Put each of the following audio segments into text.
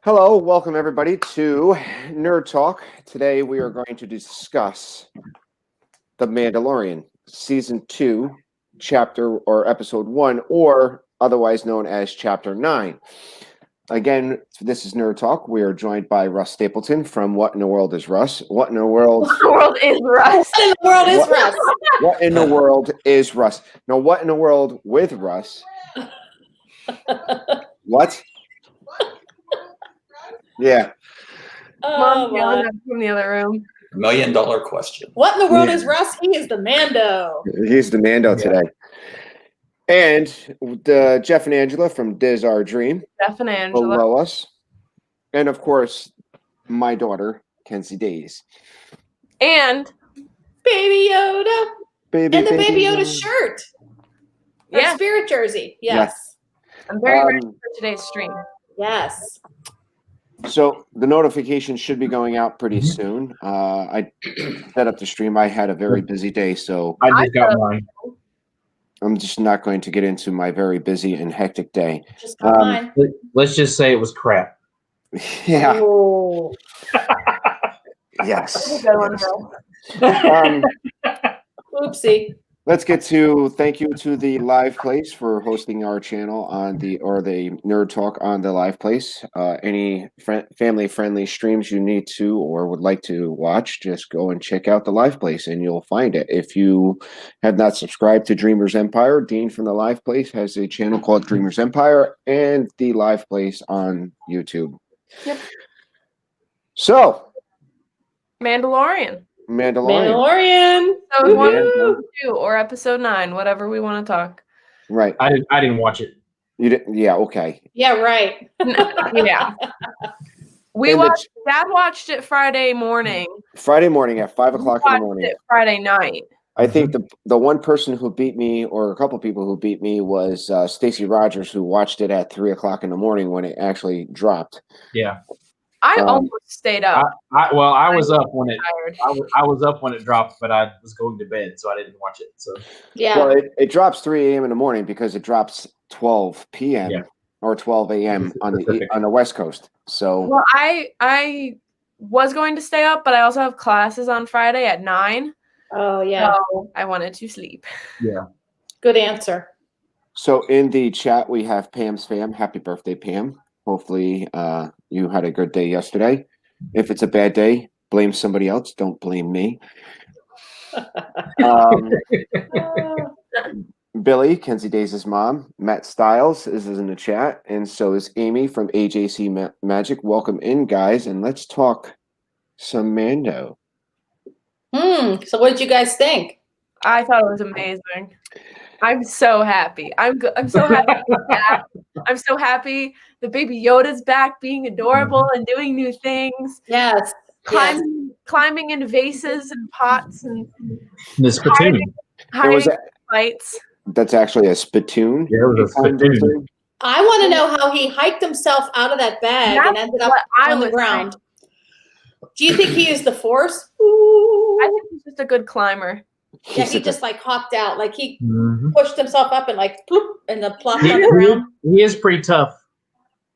Hello, welcome everybody to Nerd Talk. Today we are going to discuss The Mandalorian, Season 2, Chapter or Episode 1, or otherwise known as Chapter 9. Again, this is Nerd Talk. We are joined by Russ Stapleton from What in the World is Russ? What in the world is Russ? What in the world is Russ? What in the world is Russ? Now, what in the world with Russ? What? Yeah. Mom's yelling up from the other room. $1 million question. What in the world is Russ? He is the Mando. He's the Mando today. And Jeff and Angela from Diz Our Dream. Jeff and Angela. Below us. And of course, my daughter, Kenzie Days. And Baby Yoda. And the Baby Yoda shirt. Yeah. Spirit jersey. Yes. I'm very ready for today's stream. Yes. So the notification should be going out pretty soon. I set up the stream. I had a very busy day, so I just got mine. I'm just not going to get into my very busy and hectic day. Just got mine. Let's just say it was crap. Yeah. Oh. Yes. Oopsie. Let's get to thank you to the Live Place for hosting our channel on the Nerd Talk on the Live Place. Any family friendly streams you need to or would like to watch, just go and check out the Live Place and you'll find it. If you have not subscribed to Dreamers Empire, Dean from the Live Place has a channel called Dreamers Empire and the Live Place on YouTube. Yep. So, Mandalorian. Mandalorian. Episode 1 or 2 or episode 9, whatever we want to talk. Right. I didn't watch it. You didn't? Yeah. Okay. Yeah, right. Yeah. Dad watched it Friday morning. Friday morning at 5 o'clock in the morning. It Friday night. I think the one person who beat me, or a couple people who beat me, was Stacy Rogers, who watched it at 3 o'clock in the morning when it actually dropped. Yeah. I almost stayed up. I was up when it. I was up when it dropped, but I was going to bed, so I didn't watch it. So Yeah. Well, it drops 3 a.m. in the morning because it drops 12 p.m. or 12 a.m. on the West Coast. So Well, I was going to stay up, but I also have classes on Friday at 9. Oh, yeah. So I wanted to sleep. yeah. Good answer. So in the chat we have Pam's fam. Happy birthday, Pam. Hopefully you had a good day yesterday. If it's a bad day, blame somebody else. Don't blame me. Billy, Kenzie Days' mom. Matt Stiles is in the chat. And so is Amy from AJC Magic. Welcome in, guys. And let's talk some Mando. So what did you guys think? I thought it was amazing. I'm so happy. I'm so happy. I'm so happy. The baby Yoda's back, being adorable and doing new things. Yes. Climbing in vases and pots and The spittoon. hiding fights. That's actually a spittoon. Yeah, it was a spittoon. I want to know how he hiked himself out of that bag and ended up on the ground. Do you think he used the Force? I think he's just a good climber. Yeah, he just like hopped out, like he pushed himself up and like ploop, and then plopped on the He, ground. he is pretty tough.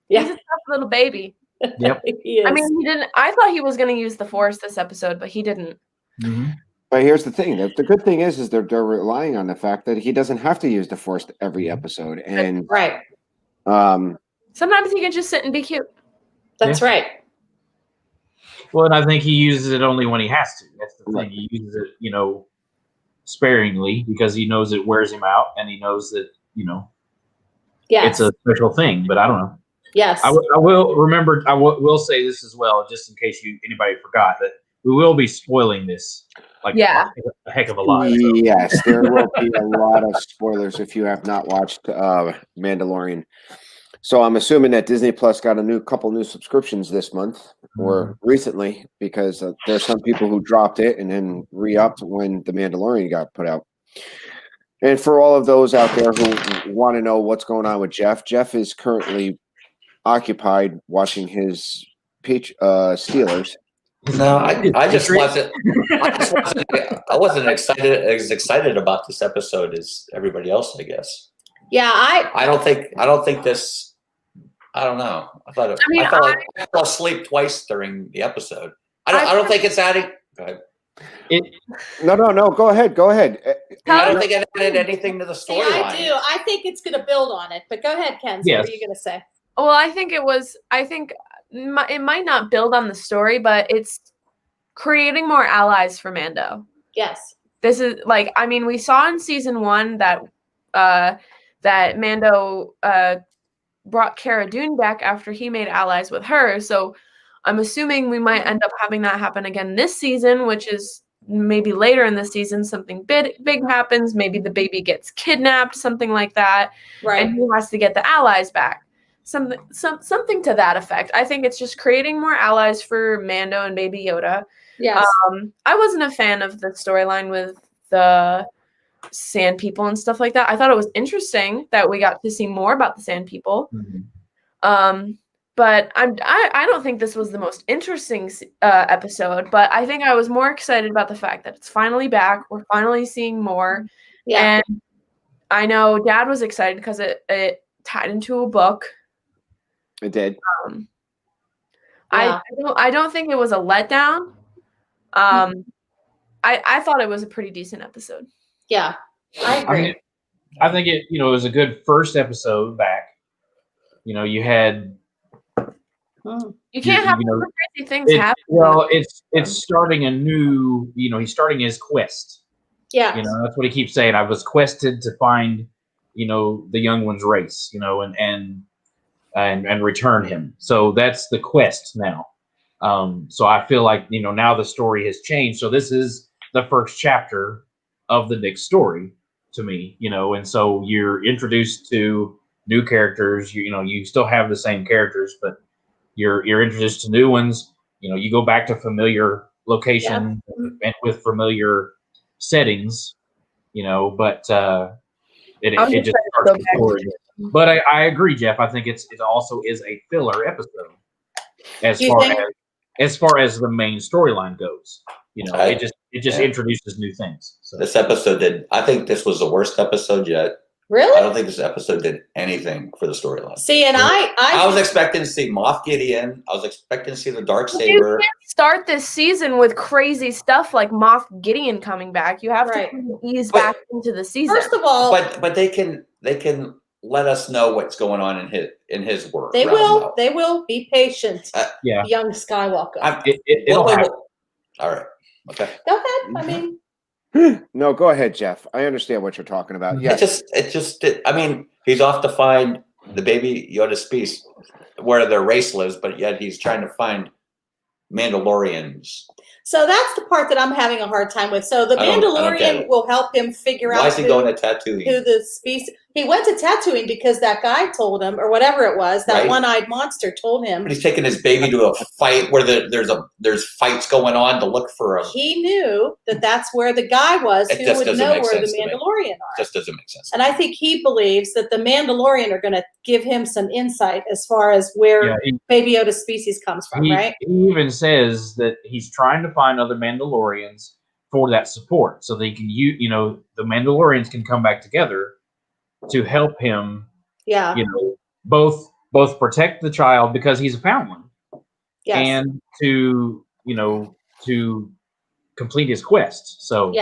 He's a tough little baby. Yep. He is. I mean, he didn't. I thought he was going to use the Force this episode, but he didn't. But here's the thing. The good thing is they're relying on the fact that he doesn't have to use the Force every episode. And right. Sometimes he can just sit and be cute. That's right. Well, and I think he uses it only when he has to. That's the thing. He uses it, sparingly because he knows it wears him out, and he knows that Yes. it's a special thing. But I don't know. Yes. I will remember. I will say this as well, just in case anybody forgot that we will be spoiling this. A heck of a lot. So. Yes, there will be a lot of spoilers if you have not watched Mandalorian. So I'm assuming that Disney Plus got couple new subscriptions this month or recently, because there's some people who dropped it and then re-upped when The Mandalorian got put out. And for all of those out there who want to know what's going on with Jeff is currently occupied watching his Steelers. No, I just wasn't. I wasn't as excited about this episode as everybody else, I guess. Yeah, I don't think this I don't know. I fell asleep twice during the episode. I don't think it's adding. Go ahead. No. Go ahead. I don't think it added anything to the storyline. I do. I think it's going to build on it. But go ahead, Ken. What are you going to say? Well, I think it might not build on the story, but it's creating more allies for Mando. Yes. This is we saw in season 1 that that Mando brought Cara Dune back after he made allies with her. So I'm assuming we might end up having that happen again this season, which is maybe later in the season something big happens. Maybe the baby gets kidnapped, something like that, right? And he has to get the allies back. Something to that effect. I think it's just creating more allies for Mando and Baby Yoda. Yes. I wasn't a fan of the storyline with the Sand People and stuff like that. I thought it was interesting that we got to see more about the Sand People. Mm-hmm. But I don't think this was the most interesting episode. But I think I was more excited about the fact that it's finally back. We're finally seeing more. Yeah. And I know Dad was excited because it tied into a book. It did. I don't think it was a letdown. I thought it was a pretty decent episode. Yeah, I agree. I think it was a good first episode back. You had. You can't have crazy things happen. Well, it's starting a new. He's starting his quest. Yeah. That's what he keeps saying. I was quested to find, the young one's race. And return him. So that's the quest now. So I feel like, now the story has changed. So this is the first chapter of the next story to me, and so you're introduced to new characters. You still have the same characters, but you're introduced to new ones. You go back to familiar location and with familiar settings, but it just starts the story. But I agree, Jeff. I think it also is a filler episode as far as the main storyline goes. It just introduces new things. So. This episode I think this was the worst episode yet. Really? I don't think this episode did anything for the storyline. See, and I was expecting to see Moff Gideon. I was expecting to see the Darksaber. You can't start this season with crazy stuff like Moff Gideon coming back. You have to ease back into the season. First of all, but they can let us know what's going on in his work. They will. They will. Be patient. Young Skywalker. It'll happen. All right. Okay. Go ahead. I mean. No, go ahead, Jeff. I understand what you're talking about. Yeah. He's off to find the Baby Yoda species where their race lives, but yet he's trying to find Mandalorians. So that's the part that I'm having a hard time with. So the Mandalorian will help him figure out. Why is he going to Tatooine? Who the species? He went to Tatooine because that guy told him, or whatever it was, that one-eyed monster told him. But he's taking his baby to a fight where there's fights going on to look for him. He knew that's where the guy was who would know where the Mandalorian are. Just doesn't make sense. And I think he believes that the Mandalorian are going to give him some insight as far as where Baby Yoda's species comes from, right? He even says that he's trying to find other Mandalorians for that support, so they can the Mandalorians can come back together to help him, both protect the child because he's a foundling, and to complete his quest. So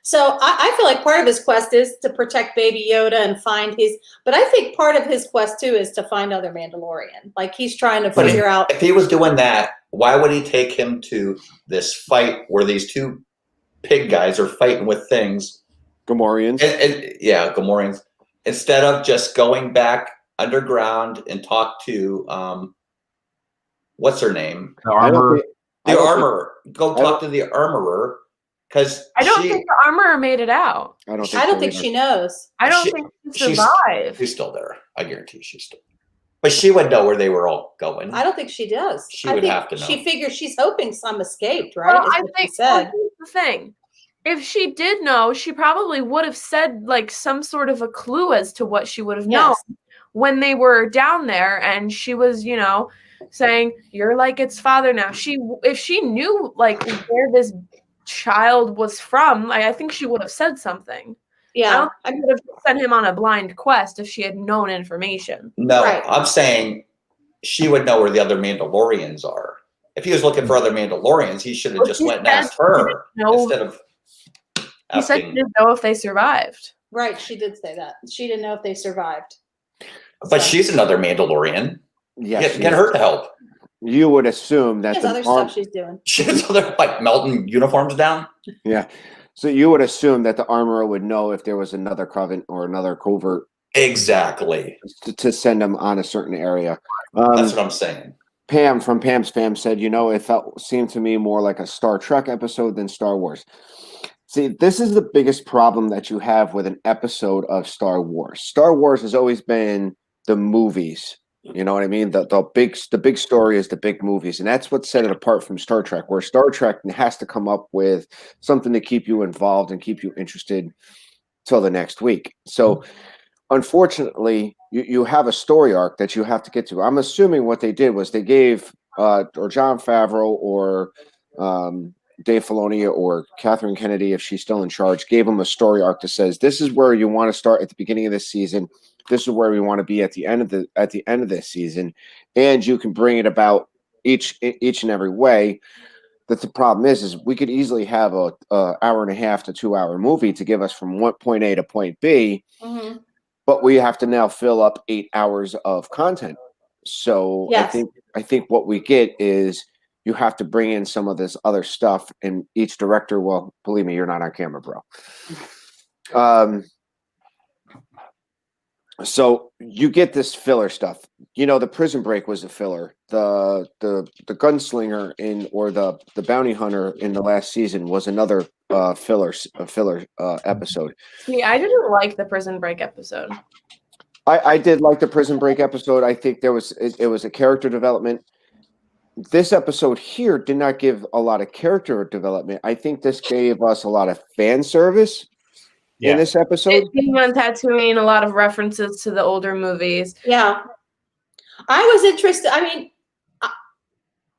so I feel like part of his quest is to protect Baby Yoda and find but I think part of his quest too is to find other Mandalorian. Like he's trying to figure out. If he was doing that, why would he take him to this fight where these two pig guys are fighting with things? Gamorreans. Gamorreans. Instead of just going back underground and talk to what's her name? The armorer. The armorer. Go talk to the armorer because I don't think the armorer made it out. I don't think she knows. I don't think she survived. She's still there. I guarantee she's still. But she would know where they were all going. I don't think she does. She would have to know. She figures she's hoping some escaped, right? Well, I think here's the thing. If she did know, she probably would have said like some sort of a clue as to what she would have known when they were down there, and she was, saying, "You're like its father now." If she knew like where this child was from, like I think she would have said something. Yeah, I would have sent him on a blind quest if she had known information. No, I'm saying she would know where the other Mandalorians are. If he was looking for other Mandalorians, he should have Well, just she went and said asked her no. instead of He said she asking. didn't know if they survived. Right, she did say that. She didn't know if they survived. But she's another Mandalorian. Yes, Get her to help. you would assume She that has the other stuff she's doing. She has other like melting uniforms down. yeah. So you would assume that the armorer would know if there was another covenant or another covert Exactly. to send them on a certain area. That's what I'm saying. Pam from Pam's Fam said, it seemed to me more like a Star Trek episode than Star Wars. See, this is the biggest problem that you have with an episode of Star Wars. Star Wars has always been the movies. You know what I mean? The big story is the big movies, and that's what set it apart from Star Trek, where Star Trek has to come up with something to keep you involved and keep you interested till the next week. So unfortunately, you have a story arc that you have to get to. I'm assuming what they did was they gave or Jon Favreau or Dave Filoni or Catherine Kennedy, if she's still in charge, gave them a story arc that says this is where you want to start at the beginning of this season. This is where we want to be at the end of this season, and you can bring it about each and every way. That the problem is we could easily have a hour and a half to 2 hour movie to give us from point A to point B. Mm-hmm. But we have to now fill up 8 hours of content. So Yes. I think what we get is you have to bring in some of this other stuff, and each director, well, believe me, you're not on camera, bro. So you get this filler stuff. The prison break was a filler. The gunslinger or the bounty hunter in the last season was another filler episode. See, I didn't like the prison break episode. I did like the prison break episode. I think it was a character development. This episode here did not give a lot of character development. I think this gave us a lot of fan service in this episode. Being on Tatooine, a lot of references to the older movies. Yeah. I was interested. I mean,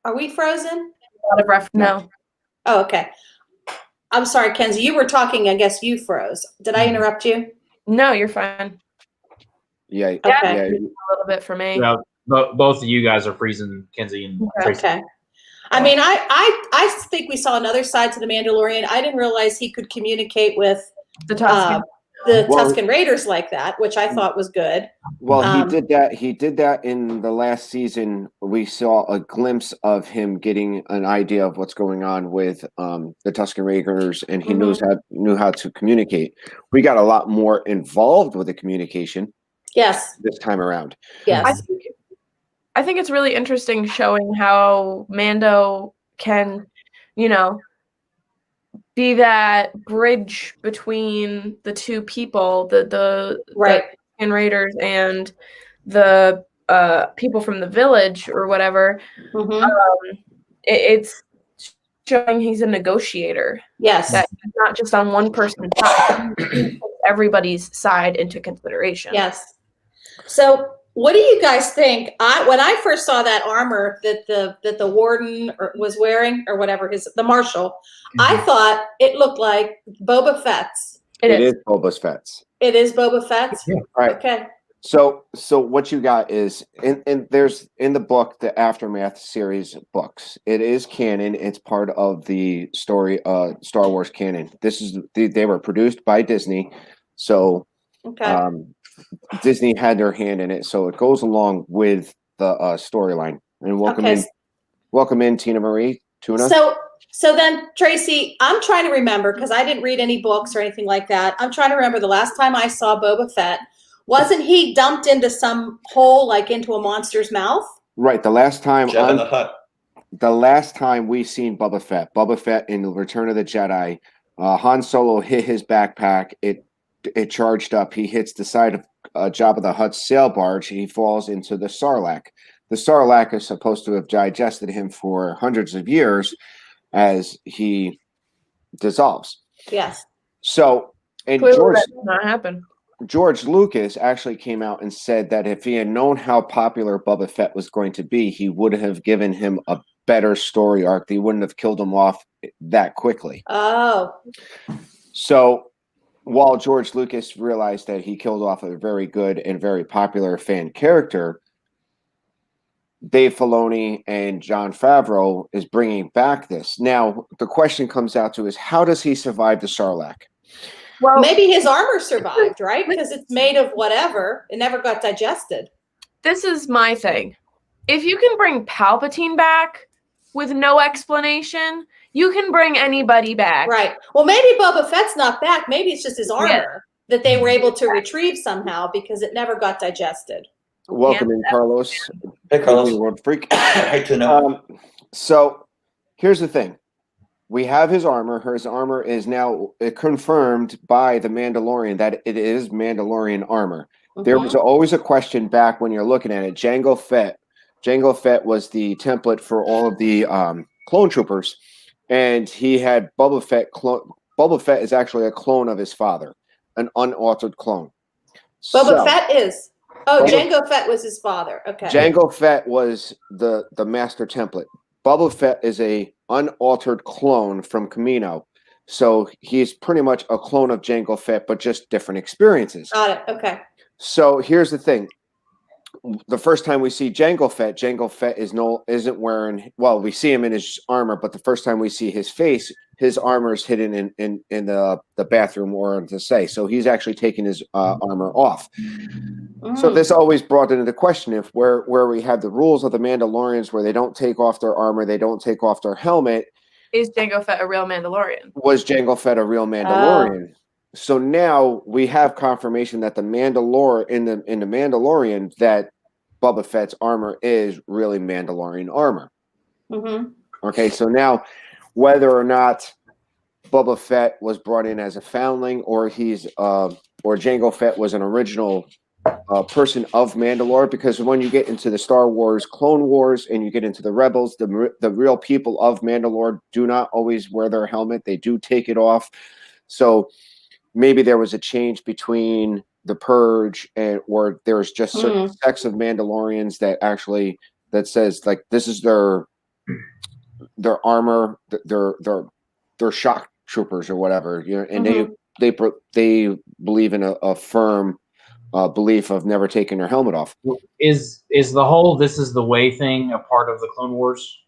are we frozen? A lot of no. Oh, okay. I'm sorry, Kenzie. You were talking. I guess you froze. Did I interrupt you? No, you're fine. Yeah. Okay. Yeah. A little bit for me. Yeah, both of you guys are freezing, Kenzie and Tracy. Okay. I mean, I think we saw another side to the Mandalorian. I didn't realize he could communicate with The Tuscan. Tuscan Raiders like that, which I thought was good. Well, he did that. He did that in the last season. We saw a glimpse of him getting an idea of what's going on with the Tuscan Raiders, and he knew how to communicate. We got a lot more involved with the communication. Yes. This time around. Yes. I think it's really interesting showing how Mando can, be that bridge between the two people, the Tuscan Raiders and the people from the village or whatever. Mm-hmm. It's showing he's a negotiator. Yes. That he's not just on one person's side. He takes everybody's side into consideration. Yes. So what do you guys think? When I first saw that armor that the warden was wearing, or whatever the marshal, I thought it looked like Boba Fett's. It is Boba Fett's. It is Boba Fett's. Yeah. All right. Okay. So what you got is there's in the book, the Aftermath series books. It is canon. It's part of the story Star Wars canon. They were produced by Disney, so Disney had their hand in it. So it goes along with the storyline. And welcome in Tina Marie Tuna. So then, Tracy, I'm trying to remember, because I didn't read any books or anything like that. I'm trying to remember the last time I saw Boba Fett. Wasn't he dumped into some hole, like into a monster's mouth? Right. The last time Jabba the Hutt. The last time we seen Boba Fett in Return of the Jedi, Han Solo hit his backpack. It charged up. He hits the side of Jabba the Hutt's sail barge. He falls into the Sarlacc. The Sarlacc is supposed to have digested him for hundreds of years as he dissolves. Yes. So, and Clearly that did not happen. George Lucas actually came out and said that if he had known how popular Boba Fett was going to be, he would have given him a better story arc. He wouldn't have killed him off that quickly. Oh. So while George Lucas realized that he killed off a very good and very popular fan character, Dave Filoni and Jon Favreau is bringing back this. Now, the question comes out to is how does he survive the Sarlacc? Well, Maybe his armor survived, right? Because it's made of whatever. It never got digested. this is my thing. If you can bring Palpatine back with no explanation, you can bring anybody back. Right. Well, maybe Boba Fett's not back. Maybe it's just his armor that they were able to retrieve somehow because it never got digested. Welcome in, Carlos. Hey, Carlos. World Freak. Hey, to know. So here's the thing. We have his armor. His armor is now confirmed by the Mandalorian that it is Mandalorian armor. There was always a question back when you're looking at it. Jango Fett. Jango Fett was the template for all of the clone troopers, and he had Boba Fett. Boba Fett is actually a clone of his father, an unaltered clone. Boba Fett is. Oh, Jango Fett was his father. Okay. Jango Fett was the master template. Boba Fett is a unaltered clone from Kamino. So he's pretty much a clone of Jango Fett, but just different experiences. Got it. Okay. So here's the thing. The first time we see Jango Fett isn't wearing, well, we see him in his armor, but the first time we see his face, his armor is hidden in the bathroom, or to say. So he's actually taking his armor off. So this always brought into the question if where we have the rules of the Mandalorians where they don't take off their armor, they don't take off their helmet. Is Jango Fett a real Mandalorian? Was Jango Fett a real Mandalorian? So now we have confirmation that the Mandalorian in the Mandalorian that Boba Fett's armor is really Mandalorian armor. Okay, so now whether or not Boba Fett was brought in as a foundling, or Jango Fett was an original person of Mandalore, because when you get into the Star Wars Clone Wars and you get into the Rebels, the real people of Mandalore do not always wear their helmet; they do take it off. So maybe there was a change between the Purge or there's just certain sects of Mandalorians that says like this is their armor, their shock troopers or whatever, you know, and they believe in a firm belief of never taking their helmet off. Is the whole "this is the way" thing a part of the Clone Wars?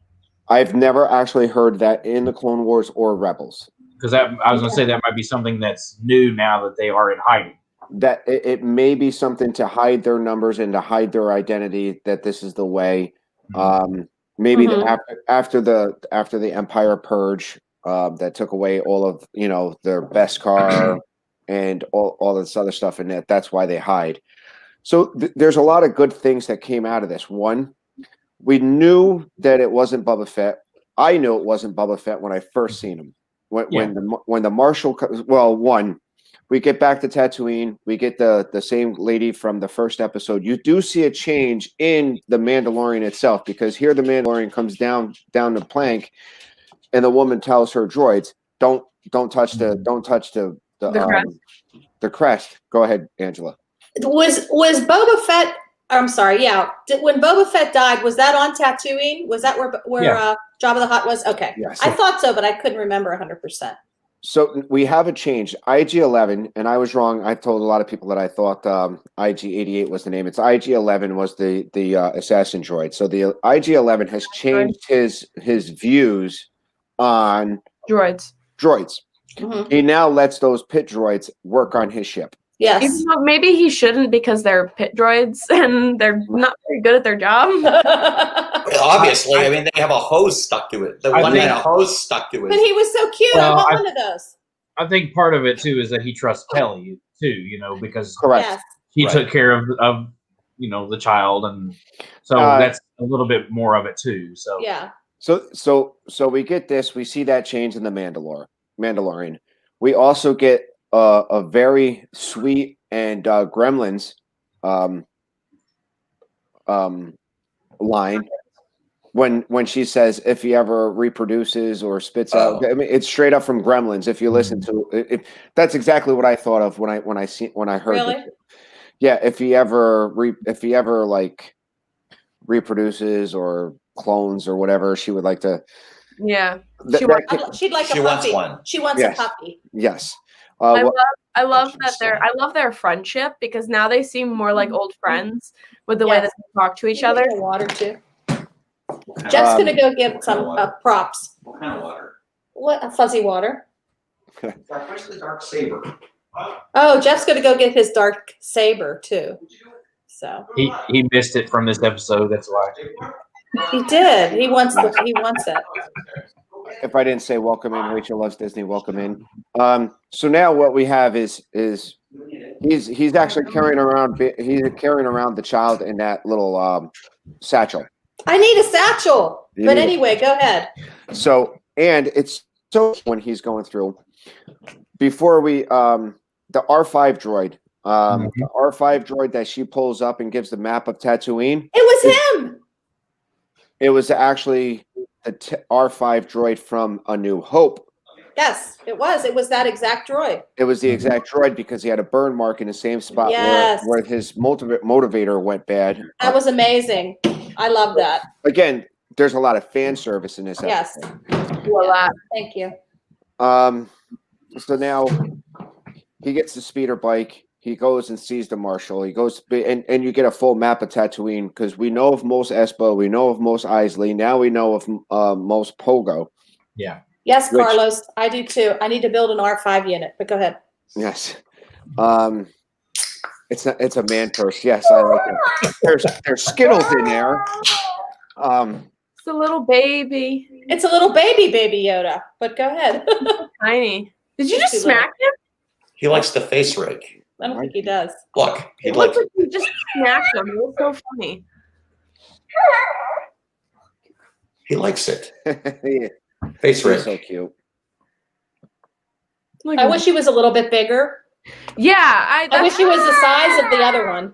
I've never actually heard that in the Clone Wars or Rebels. Because I was going to say that might be something that's new now that they are in hiding. That it may be something to hide their numbers and to hide their identity. That this is the way. Maybe after the Empire Purge, that took away all of their Beskar and all this other stuff, and that's why they hide. So there's a lot of good things that came out of this. One, we knew that it wasn't Boba Fett. I knew it wasn't Boba Fett when I first seen him. When the Marshal, we get back to Tatooine, we get the same lady from the first episode. You do see a change in the Mandalorian itself, because here the Mandalorian comes down the plank, and the woman tells her droids, don't touch the crest. Go ahead, Angela. Was Boba Fett? I'm sorry. Yeah. When Boba Fett died, was that on Tatooine? Was that where Jabba the Hutt was? Okay. Yes. I thought so, but I couldn't remember 100%. So we have a change. IG-11, and I was wrong. I told a lot of people that I thought IG-88 was the name. It's IG-11 was the assassin droid. So the IG-11 has changed his views on droids. He now lets those pit droids work on his ship. Yes. Even though maybe he shouldn't, because they're pit droids and they're not very good at their job. Obviously, I mean, they have a hose stuck to it. The one had a hose stuck to it. But he was so cute. I want one of those. I think part of it too is that he trusts Kelly too, because he took care of the child, and so that's a little bit more of it too. So yeah. So we get this. We see that change in the Mandalorian. We also get a very sweet and Gremlins line when she says, if he ever reproduces or spits out. I mean, it's straight up from Gremlins. If you listen to it, that's exactly what I thought of when I heard it. Yeah, if he ever like reproduces or clones or whatever, she would like to. Yeah, she'd like a puppy. Wants one. She wants a puppy. Yes. I love their friendship, because now they seem more like old friends with the way that they talk to each other. Water too. Jeff's gonna go get some props. What kind of water? What a fuzzy water. Where's the dark saber? Oh, Jeff's gonna go get his dark saber too. So He missed it from this episode. That's why. he did. He wants it. If I didn't say welcome in, Rachel loves Disney. Welcome in. So now what we have is he's actually carrying around the child in that little satchel. I need a satchel. You But need anyway, go ahead. So and it's so when he's going through before we the R5 droid. The R5 droid that she pulls up and gives the map of Tatooine. It was him. It was actually the R5 droid from A New Hope. Yes, it was. It was that exact droid. It was the exact droid because he had a burn mark in the same spot Yes. where his motivator went bad. That was amazing. I love that. Again, there's a lot of fan service in this Yes. episode. Voila. Thank you. So now he gets the speeder bike. He goes and sees the marshal. He goes and you get a full map of Tatooine because we know of Mos Espa, we know of Mos Eisley. Now we know of Mos Pogo. Yeah. Yes, Which- Carlos, I do too. I need to build an R5 unit, but go ahead. Yes. It's a man purse. Yes, I like it. There's Skittles in there. It's a little baby. It's a little baby Yoda, but go ahead. Tiny. Did you It's just too little. smack him? He likes to face rig. I don't think he does. Look, he It likes. looked like you just smacked him. It was so funny. He likes it. Yeah, Face he's rig. so cute. Like, I wish he was a little bit bigger. Yeah, I wish he was the size of the other one.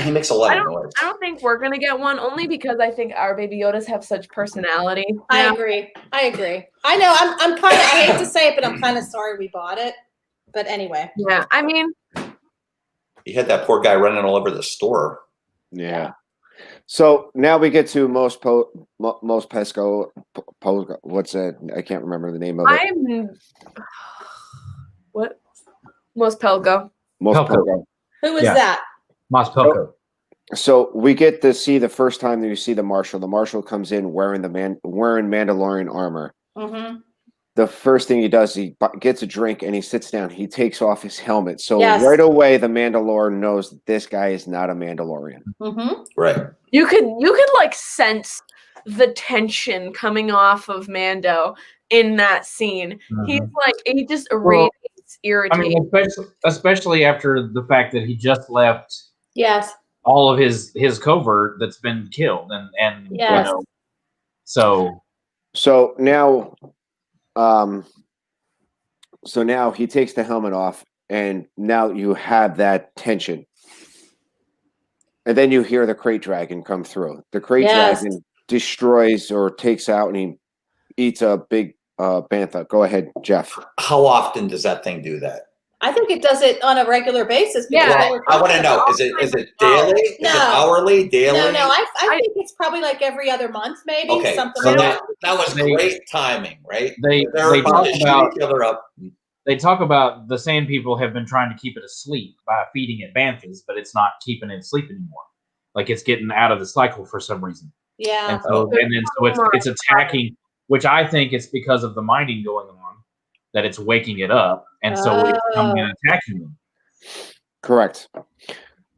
He makes a lot I of noise. I don't think we're gonna get one only because I think our baby Yodas have such personality. I now. agree. I know. I'm kind of. I hate to say it, but I'm kind of sorry we bought it. But anyway. Yeah, I mean, You had that poor guy running all over the store. Yeah. So now we get to Mos Pesco. What's it? I can't remember the name of it. what? Mos Pelgo. Mos Pelco. Pogo. Who is Yeah. that? Mos Pelco. So we get to see the first time that you see the marshal. The marshal comes in wearing wearing Mandalorian armor. Mm-hmm. The first thing he does, he gets a drink and he sits down. He takes off his helmet. So Yes. right away, the Mandalorian knows that this guy is not a Mandalorian. Mm-hmm. Right. You could like sense the tension coming off of Mando in that scene. He's like he just radiates I irritation. mean, especially after the fact that he just left Yes. all of his covert that's been killed, and Yes. you know, so So now, he takes the helmet off, and now you have that tension. And then you hear the crate dragon come through. The crate Yes. dragon destroys or takes out, and he eats a big bantha. Go ahead, Jeff. How often does that thing do that? I think it does it on a regular basis. because Yeah. they were I want to talking know. about- Is it daily? Is No. it hourly? Daily? No. I think it's probably like every other month, maybe Okay. something So like that, that. that was great timing, right? they They're about talk to shoot about each other up. they talk about the sand people have been trying to keep it asleep by feeding it banthas, but it's not keeping it asleep anymore. Like it's getting out of the cycle for some reason. Yeah. And so it's attacking, which I think it's because of the mining going on that it's waking it up, and so it's coming and attacking them. Correct.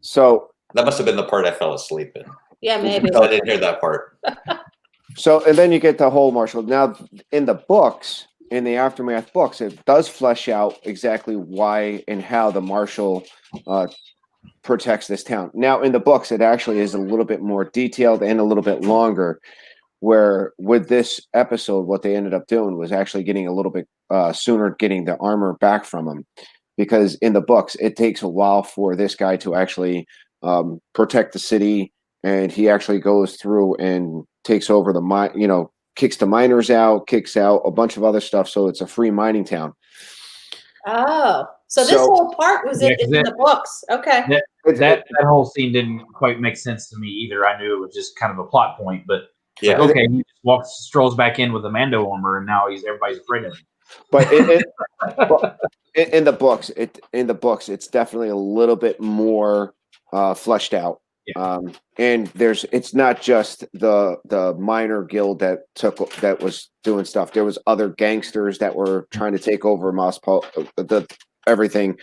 So, That must have been the part I fell asleep in. Yeah, maybe. I didn't hear that part. and then you get the whole marshal. Now, in the books, in the Aftermath books, it does flesh out exactly why and how the marshal protects this town. Now, in the books, it actually is a little bit more detailed and a little bit longer. Where with this episode, what they ended up doing was actually getting a little bit sooner, getting the armor back from him, because in the books, it takes a while for this guy to actually protect the city, and he actually goes through and takes over the mine. Kicks the miners out, kicks out a bunch of other stuff, so it's a free mining town. Oh, so this So- whole part was Yeah, in the books. Okay. That whole scene didn't quite make sense to me either. I knew it was just kind of a plot point, but Yeah. like, okay, he just strolls back in with the Mando armor, and now everybody's afraid of him. But in the books, it's definitely a little bit more fleshed out. And it's not just the minor guild that was doing stuff. There was other gangsters that were trying to take over Moscow, everything.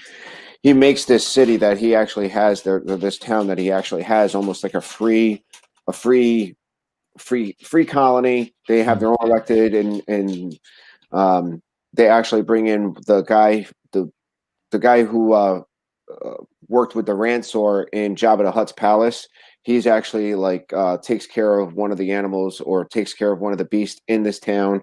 He makes this city that he actually has this town that he actually has almost like a free colony. They have their own elected, and they actually bring in the guy who worked with the Ransor in Jabba the Hutt's palace. He's actually takes care of one of the animals or takes care of one of the beasts in this town.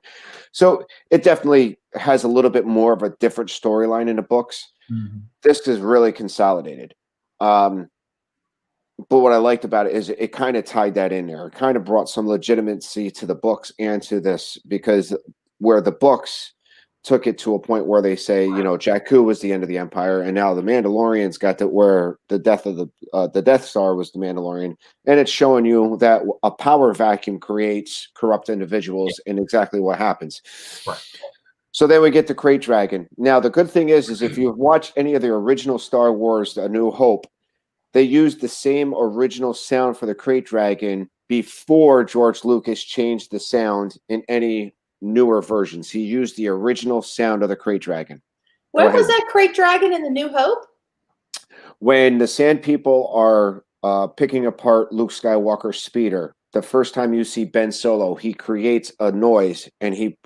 So it definitely has a little bit more of a different storyline in the books. Mm-hmm. This is really consolidated. But what I liked about it is it kind of tied that in there. It kind of brought some legitimacy to the books and to this, because where the books took it to a point where they say, Jakku was the end of the Empire, and now the Mandalorians got to where the death of the Death Star was the Mandalorian, and it's showing you that a power vacuum creates corrupt individuals, and exactly what happens. Right. So then we get the Krayt Dragon. Now the good thing is if you've watched any of the original Star Wars, A New Hope, they used the same original sound for the Krayt Dragon before George Lucas changed the sound in any newer versions. He used the original sound of the Krayt Dragon. Where was that Krayt Dragon in The New Hope? When the Sand People are picking apart Luke Skywalker's speeder, the first time you see Ben Solo, he creates a noise, and he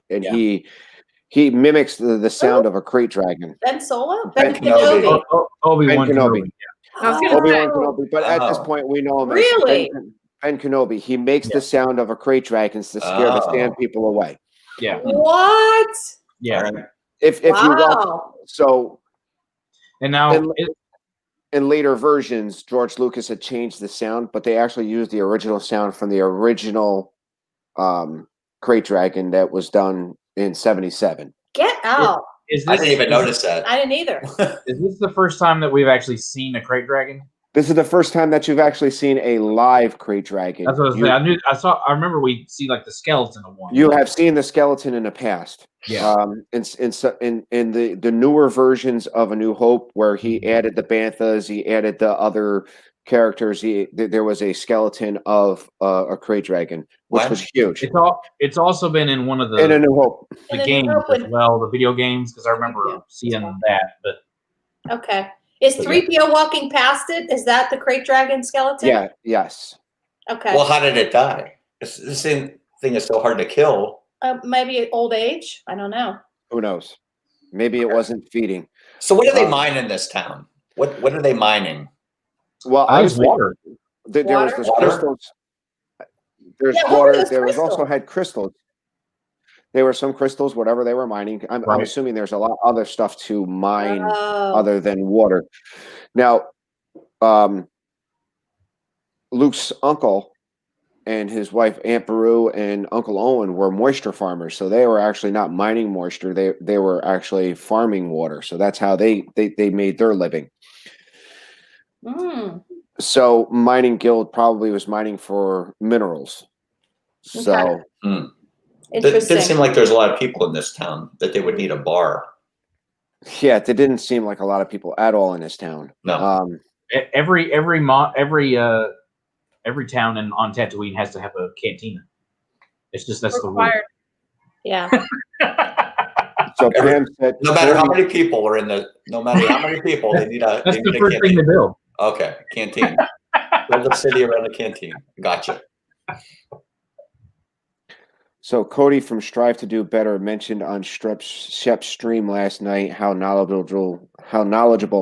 mimics the sound of a Krayt Dragon. Ben Solo? Ben Kenobi. Obi-Wan Kenobi. Kenobi. I was gonna Obi-Wan say, Kenobi, but at this point we know him Really? as Ben Kenobi. He makes the sound of a Krayt Dragons to scare the Sand People away. Yeah. What? Yeah. If you watch, so And now in later versions, George Lucas had changed the sound, but they actually used the original sound from the original Krayt Dragon that was done in '77. Get out. I didn't even notice that. I didn't either. Is this the first time that we've actually seen a Krayt Dragon? This is the first time that you've actually seen a live Krayt Dragon. That's what I was saying. I remember we see like the skeleton of one. You have seen the skeleton in the past. Yeah. In the newer versions of A New Hope, where he added the banthas, he added the other characters. There was a skeleton of a Krayt Dragon, which was huge. It's also been in one of In A New Hope, the games as well, the video games, because I remember seeing that. But okay. Is 3PO walking past it? Is that the Krayt Dragon skeleton? Yeah. Yes. Okay. Well, how did it die? This thing is so hard to kill. Maybe old age. I don't know. Who knows? Maybe it wasn't feeding. So what do they mine in this town? What are they mining? Well, obviously, water. There was Water? crystals. There's Yeah, what were water. those There was crystals? also had crystals. There were some crystals, whatever they were mining. I'm assuming there's a lot of other stuff to mine other than water. Now, Luke's uncle and his wife Aunt Beru and Uncle Owen were moisture farmers, so they were actually not mining moisture. They were actually farming water. So that's how they made their living. So mining guild probably was mining for minerals. So It didn't seem like there's a lot of people in this town that they would need a bar. yeah, it didn't seem like a lot of people at all in this town. No. Every town on Tatooine has to have a cantina. It's just that's required. Yeah. So Pam said, No matter how many people are in the, they need a. That's they the need a first canteen. thing to build. Okay, canteen. Build a city around a canteen. Gotcha. So Cody from Strive to Do Better mentioned on Shep's stream last night how knowledgeable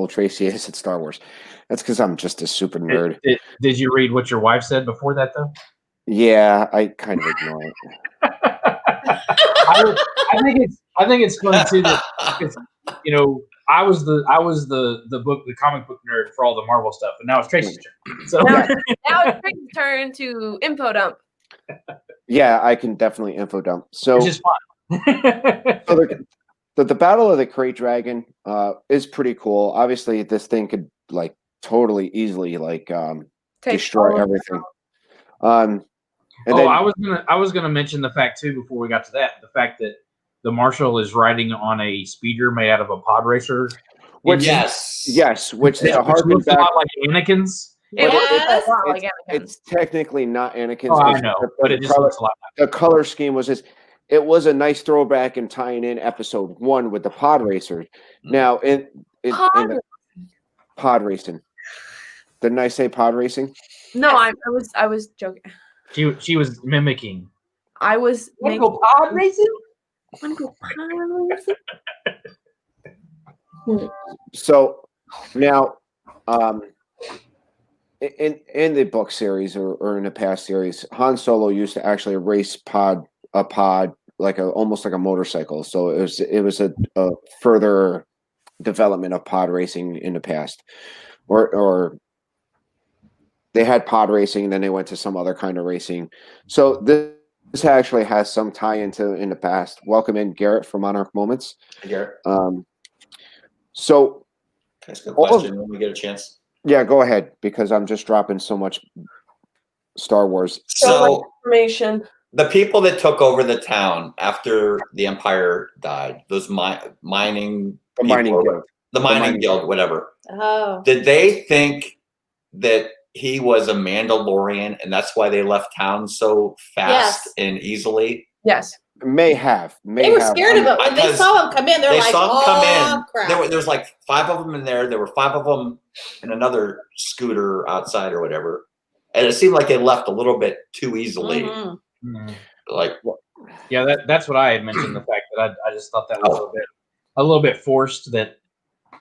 Tracy is at Star Wars. That's because I'm just a super nerd. Did you read what your wife said before that though? Yeah, I kind of ignore it. I think it's funny too that because, I was the comic book nerd for all the Marvel stuff, and now it's Tracy's turn. So Now it's Tracy's turn to info dump. Yeah, I can definitely info dump. So which is fine. So the Battle of the Krayt Dragon is pretty cool. Obviously, this thing could totally easily destroy everything. And then, I was gonna mention the fact too before we got to that, the fact that the Marshal is riding on a speeder made out of a pod racer. which Yes. which the Which harken looks a back. lot like Anakin's. It Yes. looks a lot like Anakin. It's technically not Anakin's. Oh, I it's know, the- but the it just color- looks like the color scheme was just. It was a nice throwback and tying in episode 1 with the pod racers. Now in the pod racing. Didn't I say pod racing? No, I was joking. she was mimicking. I was Wanna making. go pod racing? Wanna go pod racing? So now, in the book series or in the past series, Han Solo used to actually race a pod like almost like a motorcycle. So it was a further development of pod racing in the past, or they had pod racing and then they went to some other kind of racing. So this actually has some tie into in the past. Welcome in Garrett from Monarch Moments. Hey, Garrett, So can I ask a question when we get a chance? yeah, go ahead because I'm just dropping so much Star Wars. So Information. the people that took over the town after the Empire died, those mining The mining people, guild. the mining guild, whatever. Oh. Did they think that he was a Mandalorian and that's why they left town so fast Yes. and easily? Yes. May have. They were scared of it when they Because saw him come in. They're They like, saw him come "Oh in. crap!" There was like 5 of them in there. There were 5 of them in another scooter outside or whatever. And it seemed like they left a little bit too easily. Mhm. Mhm. Like, Yeah, that's what I had mentioned. The fact that I just thought that was a little bit forced. That,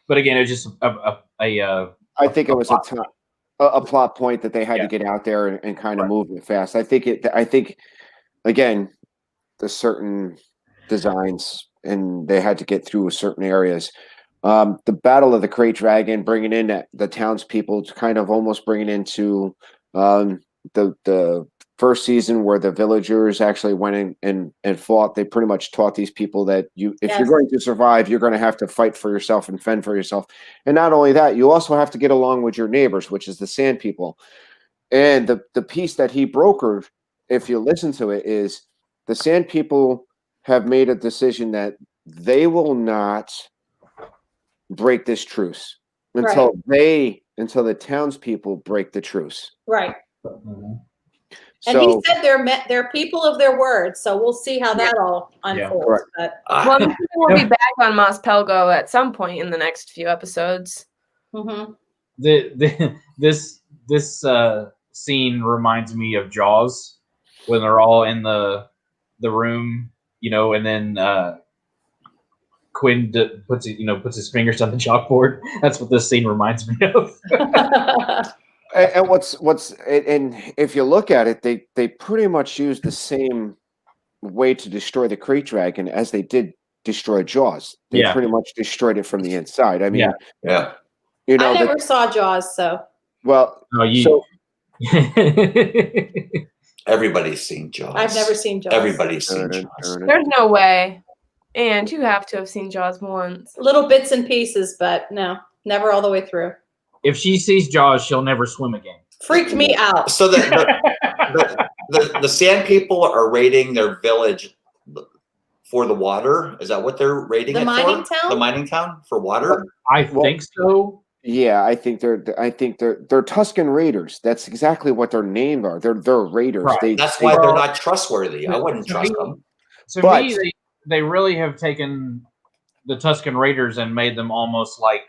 but again, it was just I think it was a plot point that they had to get out there and kind of move it fast. I think again, the certain designs and they had to get through certain areas. The Battle of the Krayt Dragon, bringing in the townspeople, to kind of almost bringing into the first season where the villagers actually went in and fought. They pretty much taught these people that if you're going to survive, you're going to have to fight for yourself and fend for yourself. And not only that, you also have to get along with your neighbors, which is the Sand People. And the piece that he brokered, if you listen to it, is the Sand People have made a decision that they will not break this truce until the townspeople break the truce. Right. Mhm. And he said they're people of their word, so we'll see how that all unfolds. But Well, the people will be back on Mos Pelgo at some point in the next few episodes. mhm. This scene reminds me of Jaws when they're all in the room, and then Quinn puts his fingers on the chalkboard. That's what this scene reminds me of. And if you look at it, they pretty much use the same way to destroy the Krayt Dragon as they did destroy Jaws. They pretty much destroyed it from the inside. I mean, yeah. You know, I never saw Jaws, so. Well, no, Everybody's seen Jaws. I've never seen Jaws. Everybody's seen Jaws. There's no way. And you have to have seen Jaws once. Little bits and pieces, but no, never all the way through. If she sees Jaws, she'll never swim again. Freaked me out. So the Sand People are raiding their village for the water. Is that what they're raiding The it mining for? town? The mining town for water? I think so. Yeah, I think they're Tuscan Raiders. That's exactly what their names are. They're raiders. Right. That's why they're not trustworthy. I wouldn't trust them. To But- me, they really have taken the Tuscan Raiders and made them almost like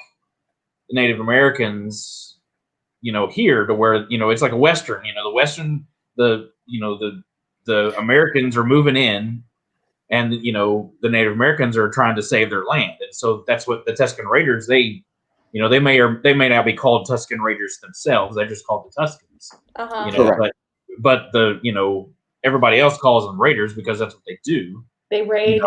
the Native Americans, here to where, it's like a Western, the Americans are moving in and, the Native Americans are trying to save their land. And so that's what the Tuscan Raiders, they may not be called Tuscan Raiders themselves. They're just called the Tuscans, Correct. but everybody else calls them Raiders because that's what they do. They raid.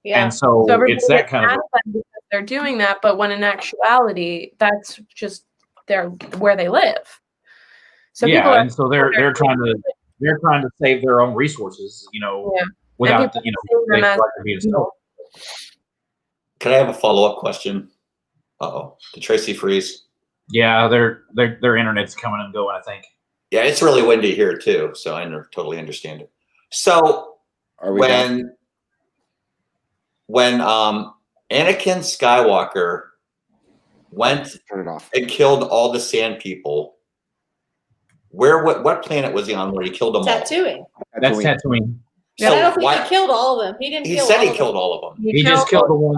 Yeah. And so everybody it's that gets kind of mad at them because they're doing that, but when in actuality, that's just where they live. So people are, and so they're trying to save their own resources, without people they see them as, like to be stolen. Can I have a follow-up question? Did Tracy freeze? Yeah, their internet's coming and going, I think. Yeah, it's really windy here too, so I totally understand it. So Are we done? when Anakin Skywalker went Turn it off. and killed all the Sand People, What planet was he on where he killed them all? Tattooing. That's Tatooine. But I don't So think he killed all of them. He didn't he kill said all he of killed them. all of them. He just killed the ones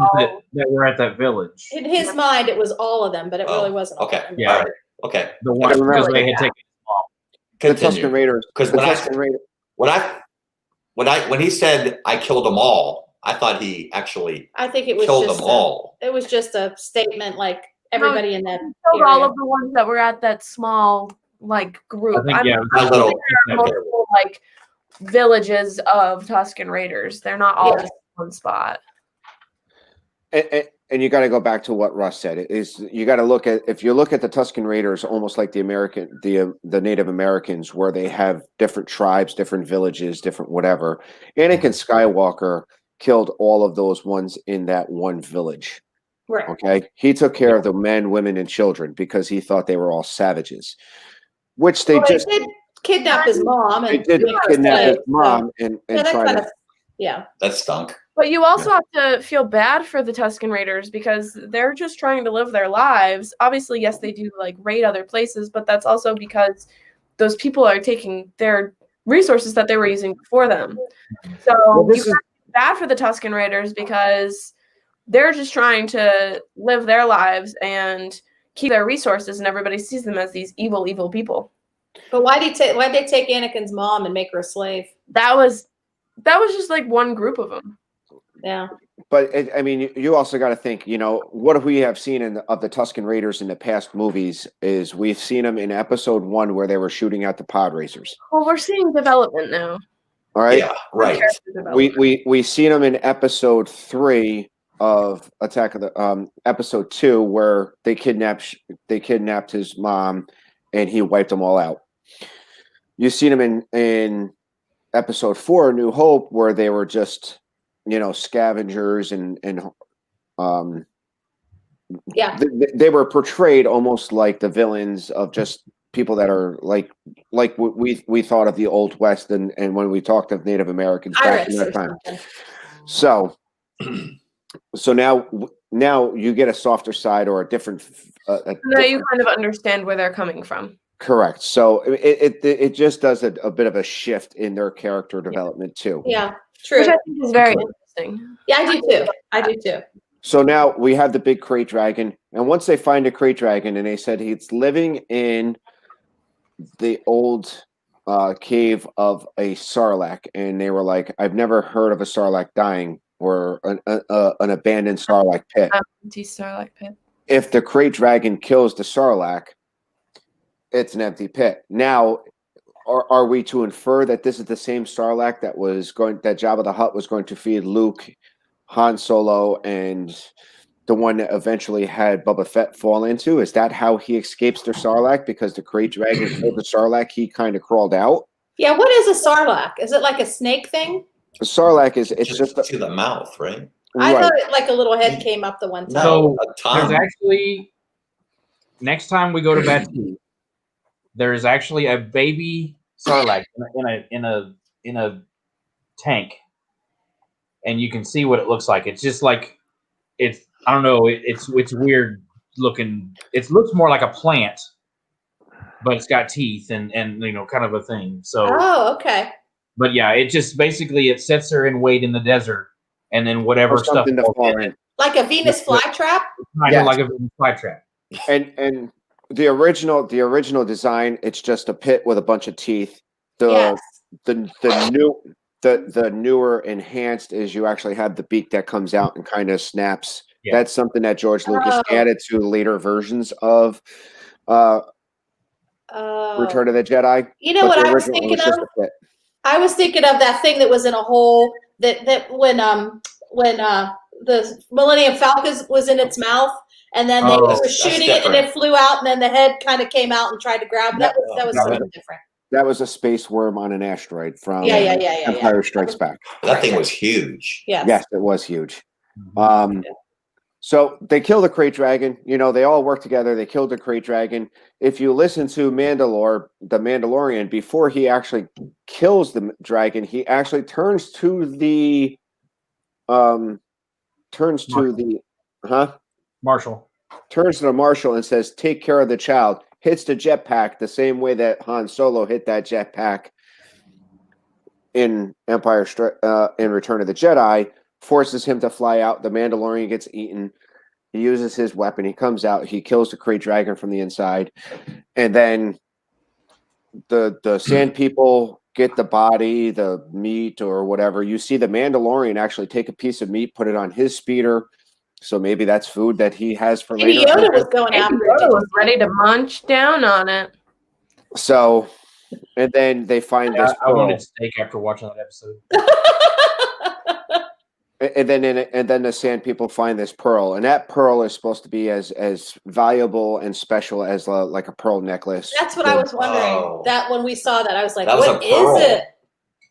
that were at that village. In his mind, it was all of them, but it really wasn't all Okay. of them. Yeah. All right. Okay. The ones because they had taken the Tuscan Raiders. Because when he said I killed them all, I thought he actually I think it was killed just them all. It was just a statement, like everybody in that He killed area. all of the ones that were at that small group. I think, I'm little- there are multiple villages of Tuscan Raiders. They're not all just in one spot. And you got to go back to what Russ said. You got to look at, if you look at the Tuscan Raiders, almost like the Native Americans, where they have different tribes, different villages, different whatever. Anakin Skywalker killed all of those ones in that one village. Right. Okay, he took care of the men, women, and children because he thought they were all savages, which they Well, just did kidnap his mom. they And did make her kidnap his slave, mom and that try kind to. of, yeah. That stunk. But you also have to feel bad for the Tuscan Raiders because they're just trying to live their lives. Obviously, yes, they do raid other places, but that's also because those people are taking their resources that they were using before them. So you feel bad for the Tuscan Raiders because they're just trying to live their lives and keep their resources, and everybody sees them as these evil, evil people. But why'd they take Anakin's mom and make her a slave? That was just one group of them. Yeah. But I mean, you also got to think. What we have seen of the Tuscan Raiders in the past movies is we've seen them in Episode 1 where they were shooting at the pod racers. Well, we're seeing development now. All right. Yeah. Right. We seen them in Episode 3 of Attack of the Episode 2 where they kidnapped his mom and he wiped them all out. You've seen them in Episode 4, New Hope, where they were just scavengers and Yeah. they were portrayed almost like the villains of just people that are like we thought of the Old West and when we talked of Native Americans back in that time. So now you get a softer side or a different. Now you kind of understand where they're coming from. Correct. So it just does a bit of a shift in their character development too. Yeah. True. Which I think is very interesting. Yeah, I do too. So now we have the big crate dragon, and once they find a crate dragon, and they said it's living in the old cave of a Sarlacc, and they were like, "I've never heard of a Sarlacc dying or an abandoned Sarlacc pit." Empty Sarlacc pit. If the crate dragon kills the Sarlacc, it's an empty pit. Now, are we to infer that this is the same Sarlacc that Jabba the Hutt was going to feed Luke, Han Solo, and the one that eventually had Boba Fett fall into? Is that how he escapes the Sarlacc? Because the crate dragon killed the Sarlacc, he kind of crawled out. Yeah. What is a Sarlacc? Is it like a snake thing? The Sarlacc is just to the mouth, right? I right. thought it like a little head came up the one time. So a tongue. there's actually next time we go to Batuu, there is actually a baby Sarlacc in a tank, and you can see what it looks like. It's just like I don't know. It's weird looking. It looks more like a plant, but it's got teeth and kind of a thing. So Oh, okay. but yeah, it just basically it sets her in wait in the desert, and then whatever Or stuff something to falls fall in in. it, Like a Venus flytrap? kind Yes. of like a fly trap. And the original design, it's just a pit with a bunch of teeth. Yes. The newer enhanced is you actually have the beak that comes out and kind of snaps. Yeah. That's something that George Lucas Oh. added to later versions of Return of the Jedi. You know But what the I was original thinking just of? a pit. I was thinking of that thing that was in a hole that when the Millennium Falcon was in its mouth, and then they Oh, were that's shooting it, and different. it flew out, and then the head kind of came out and tried to grab it. That was Yeah. something different. That was a space worm on an asteroid from Yeah. Empire Strikes Back. That thing was huge. Yes. It was huge. Mhm. So they kill the crate dragon. They all work together. They killed the crate dragon. If you listen to the Mandalorian, before he actually kills the dragon, he actually turns to the Marshal and says, marshal and says, "Take care of the child." hits the jetpack the same way that Han Solo hit that jetpack in in Return of the Jedi, forces him to fly out. The Mandalorian gets eaten. He uses his weapon. He comes out. He kills the Krayt Dragon from the inside, and then the Sand People get the body, the meat, or whatever. You see the Mandalorian actually take a piece of meat, put it on his speeder. So maybe that's food that he has for Maybe later. Yoda was going Maybe after Yoda it. was ready to munch down on it. So, and then they find this I pearl. wanted steak after watching that episode. And then the Sand People find this pearl, and that pearl is supposed to be as valuable and special as like a pearl necklace. That's what I was wondering. Oh. That when we saw that, I was like, That was "What a pearl. is it?"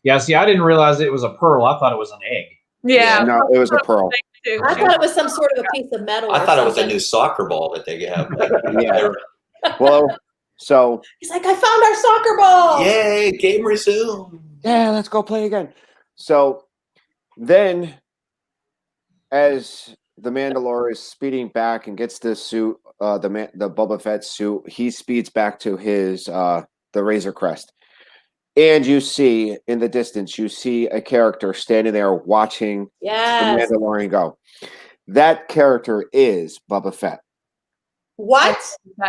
Yeah, see, I didn't realize it was a pearl. I thought it was an egg. Yeah. No, it was a pearl. I thought it was some sort of a piece of metal. I or thought it was a something. new soccer ball that they have. Yeah. Well, so He's like, "I found our soccer ball." Yay! Game resumed. yeah, let's go play again. So then, as the Mandalorian is speeding back and gets this suit, the Boba Fett suit, he speeds back to his the Razor Crest. And you see in the distance, you see a character standing there watching Yes. the Mandalorian go. That character is Boba Fett. What?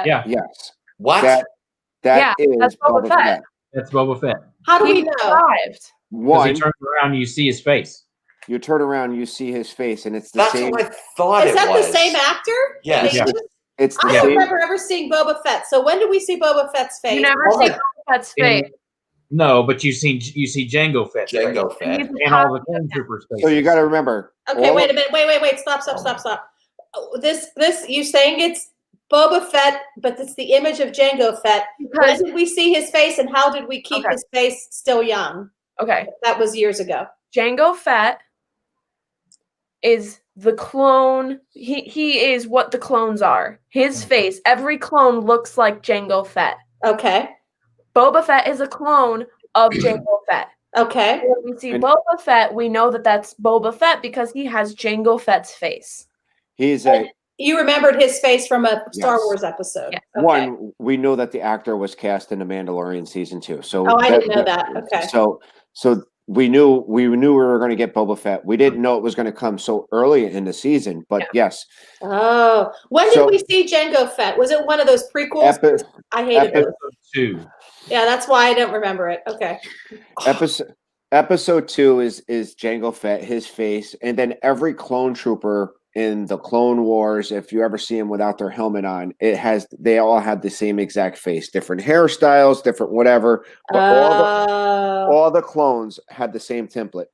Yeah. Yes. What? That Yeah, is that's Boba Boba Fett. Fett. That's Boba Fett. How do we He know? survived. Because One, he turns around and you see his face. you turn around, you see his face, and it's the That's same. what I thought Is it that was. the same actor? Yes. Yeah. It's the I don't same. remember ever seeing Boba Fett. So when did we see Boba Fett's face? You never Oh see my- Boba Fett's face. No, but you see Jango Fett. Jango And Fett. he's And all the clone troopers' faces. So you got to remember. Okay, all wait a of- minute. Wait. Stop. Oh, this you saying it's Boba Fett, but it's the image of Jango Fett. When Because did we see his face, and how did we keep Okay. his face still young? okay, That was years ago. Jango Fett is the clone. He is what the clones are. His face. Every clone looks like Jango Fett. Okay. Boba Fett is a clone of Jango Fett. Okay. When we see And- Boba Fett, we know that that's Boba Fett because he has Jango Fett's face. He's a You remembered his face from a Star Yes. Wars episode. Yes. Okay. one. We know that the actor was cast in The Mandalorian season 2. So Oh, I didn't know that. Okay. So we knew we were going to get Boba Fett. We didn't know it was going to come so early in the season, but yes, Oh, when did So- we see Jango Fett? Was it one of those prequels? Epi- I hated epi- those. 2. Yeah, that's why I don't remember it. Okay. episode 2 is Jango Fett, his face, and then every clone trooper in the Clone Wars, if you ever see them without their helmet on, they all have the same exact face, different hairstyles, different whatever, but all the clones had the same template.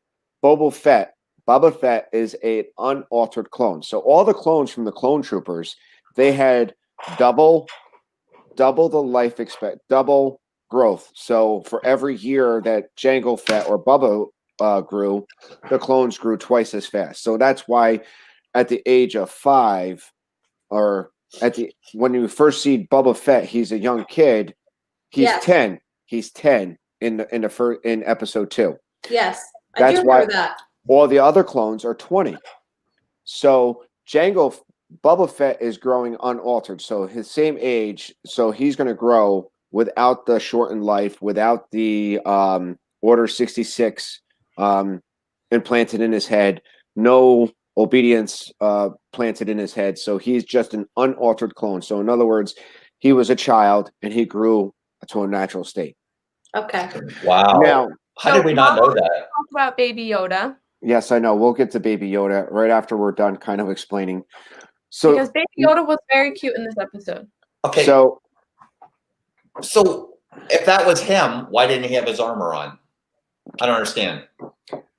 Boba Fett is an unaltered clone. So all the clones from the clone troopers, they had double the life double growth. So for every year that Jango Fett or Bubba grew, the clones grew twice as fast. So that's why at the age of 5, or when you first see Boba Fett, he's a young kid. He's Yes. 10. He's 10 in episode 2. Yes, I That's do why- remember that. All the other clones are 20. So Boba Fett is growing unaltered. So his same age. So he's going to grow without the shortened life, without the Order 66 implanted in his head, no obedience planted in his head. So he's just an unaltered clone. So in other words, he was a child and he grew to a natural state. Okay. Wow. Now, How did we not know that? Talk about Baby Yoda yes, I know. We'll get to Baby Yoda right after we're done kind of explaining. So, because Baby Yoda was very cute in this episode. Okay. so So if that was him, why didn't he have his armor on? I don't understand.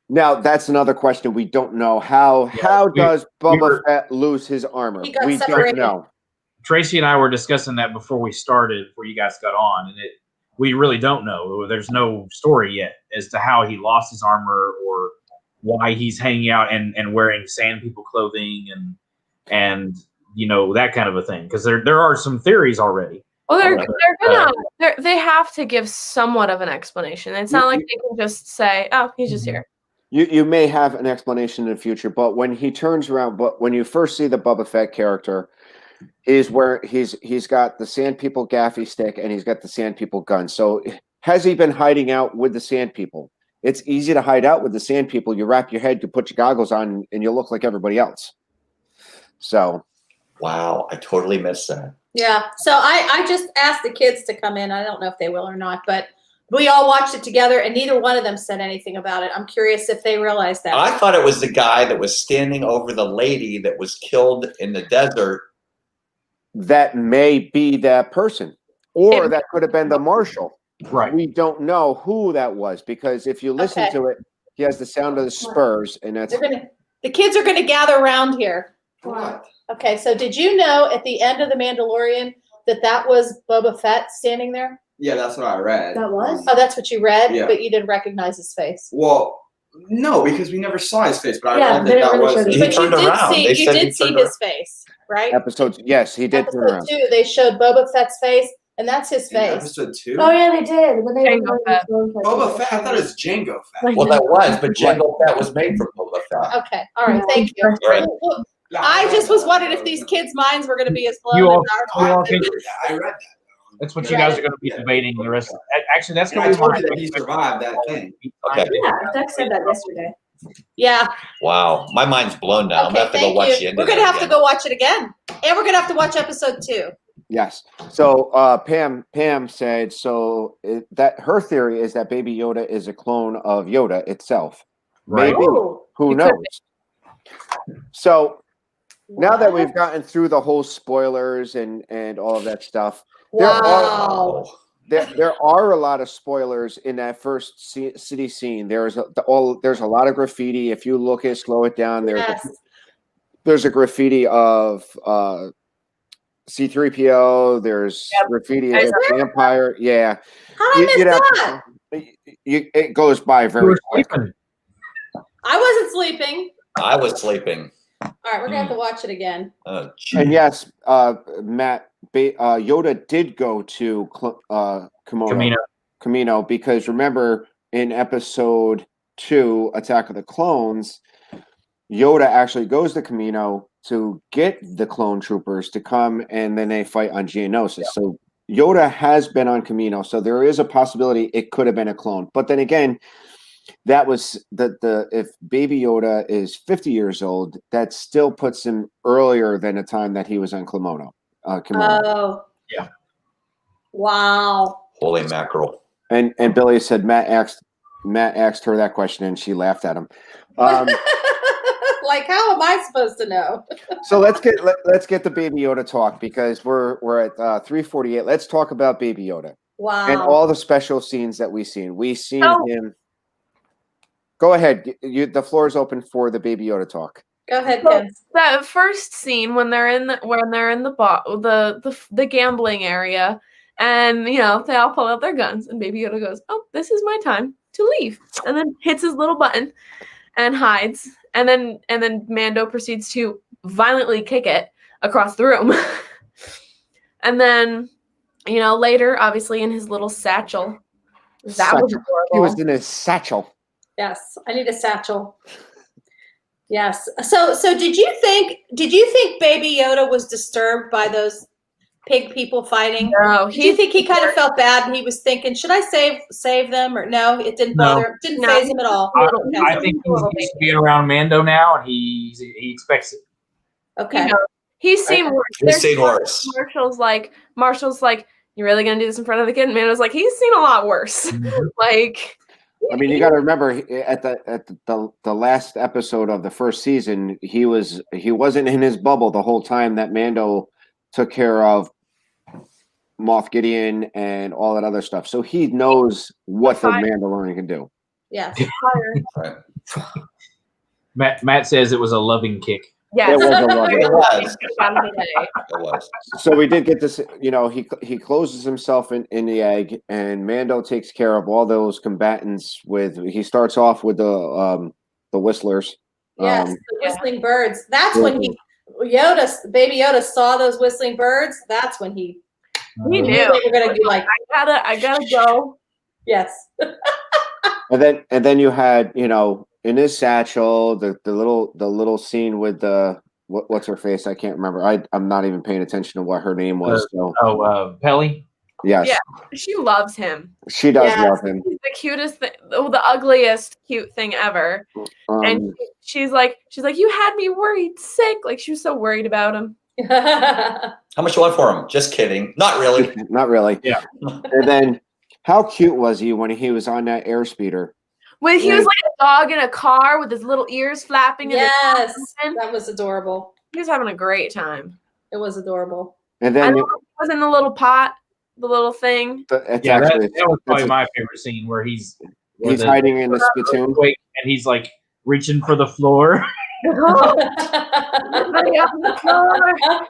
now that's another question we don't know. How does Boba Fett lose his armor? He got We separated. don't know. Tracy and I were discussing that before we started, before you guys got on, and we really don't know. There's no story yet as to how he lost his armor or why he's hanging out and wearing Sand People clothing and you know, that kind of a thing. Because there are some theories already. Well, Uh, they have to give somewhat of an explanation. It's not like they can just say, "Oh, he's just here." You may have an explanation in the future, but when he turns around, but when you first see the Boba Fett character, is where he's got the Sand People gaffy stick and he's got the Sand People gun. So has he been hiding out with the Sand People? It's easy to hide out with the Sand People. You wrap your head, you put your goggles on, and you look like everybody else. So, Wow, I totally missed that. Yeah. So I just asked the kids to come in. I don't know if they will or not, but we all watched it together and neither one of them said anything about it. I'm curious if they realized that. I thought it was the guy that was standing over the lady that was killed in the desert. that may be that person, or that could have been the marshal. Right. We don't know who that was because if you listen Okay. to it, he has the sound of the spurs, and that's The kids are going to gather around here. What? Okay. So did you know at the end of The Mandalorian that was Boba Fett standing there? Yeah, that's what I read. Oh, that's what you read, Yeah. but you didn't recognize his face. Well, no, because we never saw his face, but I Yeah, read they that don't that really was. show the He But you turned did around. see They you said he did see turned his face, right? episodes. Yes, he did turn Episode around. 2, they showed Boba Fett's face, and that's his In face. episode 2? Oh yeah, they did. When they Jango Fett. Boba Fett? I thought it was Jango Fett. Well, that was, but Jango Fett was made from Boba Fett. Okay, all right, thank you. Right. Well, I just was wondering if these kids' minds were going to be as blown You all- as you all ours. think- I read that. That's what you guys are going to be debating the rest of Actually, that's And going I to be told my you that he survived that thing. Okay. Yeah, Doug said that yesterday. Yeah, Wow, my mind's blown now. I'm okay, gonna have to go thank watch the you. end We're of going to that have to again. go watch it again. And we're going to have to watch episode 2. Yes. So Pam said that her theory is that Baby Yoda is a clone of Yoda itself. Right. Maybe. Ooh. Who It knows? could So now that we've What? gotten through the whole spoilers and all of that stuff, there Wow. there are a lot of spoilers in that first city scene. There's a lot of graffiti. If you look at slow it down, Yes. there's a graffiti of C-3PO. There's graffiti of Is the Empire. Yeah, How did I miss you'd have that? it goes by You very were quick. sleeping. I wasn't sleeping. I was sleeping. All right, we're going to have to watch it again. Oh, And yes, Matt, Yoda did go to Camino because remember in episode 2, Attack of the Clones, Yoda actually goes to Camino to get the clone troopers to come, and then they fight on Geonosis. Yeah. So Yoda has been on Camino, so there is a possibility it could have been a clone. But then again, that was if Baby Yoda is 50 years old, that still puts him earlier than the time that he was on Camino. Oh. Yeah. Wow. holy mackerel. And Billy said Matt asked her that question and she laughed at him. Like, how am I supposed to know? So let's get the Baby Yoda talk because we're at 3:48. Let's talk about Baby Yoda. Wow. And all the special scenes that we've seen. We've seen him. Go ahead. The floor is open for the Baby Yoda talk. Go ahead, So, Ken. that first scene when they're in the gambling area, and they all pull out their guns, and Baby Yoda goes, "Oh, this is my time to leave," and then hits his little button and hides, and then Mando proceeds to violently kick it across the room, and then later, obviously in his little satchel, that was adorable. He was in his satchel. Yes, I need a satchel. Yes. So did you think Baby Yoda was disturbed by those pig people fighting? No, Do you think he kind of felt bad and he was thinking, should I save them or no? It didn't bother him. Didn't phase him at all. I think he's used to being around Mando now, and he expects it. Okay. He's seen worse. He's seen worse. Marshall's like, you really gonna do this in front of the kid? And Mando's like, he's seen a lot worse. Like, I mean, you got to remember at the last episode of the first season, he wasn't in his bubble the whole time that Mando took care of Moff Gideon and all that other stuff. So he knows what the Mandalorian can do. Yes. Right. Matt says it was a loving kick. yes. It was a loving It was. It It was. So we did get this, he closes himself in the egg, and Mando takes care of all those combatants he starts off with the whistlers. Yes, the whistling birds. That's when Baby Yoda saw those whistling birds. That's when he He knew. they were gonna be like, I gotta go. yes. And then you had, in his satchel, the little scene with the what's her face? I can't remember. I'm not even paying attention to what her name was. So Pelly. yes, Yeah. She loves him. she does Yes. love him. He's the cutest thing, the ugliest cute thing ever. And she's like, you had me worried sick. Like she was so worried about him. How much you want for him? Just kidding. Not really. Not really. Yeah. And then, how cute was he when he was on that airspeeder? When he was like a dog in a car with his little ears flapping. Yes, And that was adorable. he was having a great time. It was adorable. And I then know he was in the little pot, the little thing. it's Yeah, actually that was probably my favorite scene where he's hiding in the spittoon. earthquake and he's like reaching for the floor. Everybody on the floor.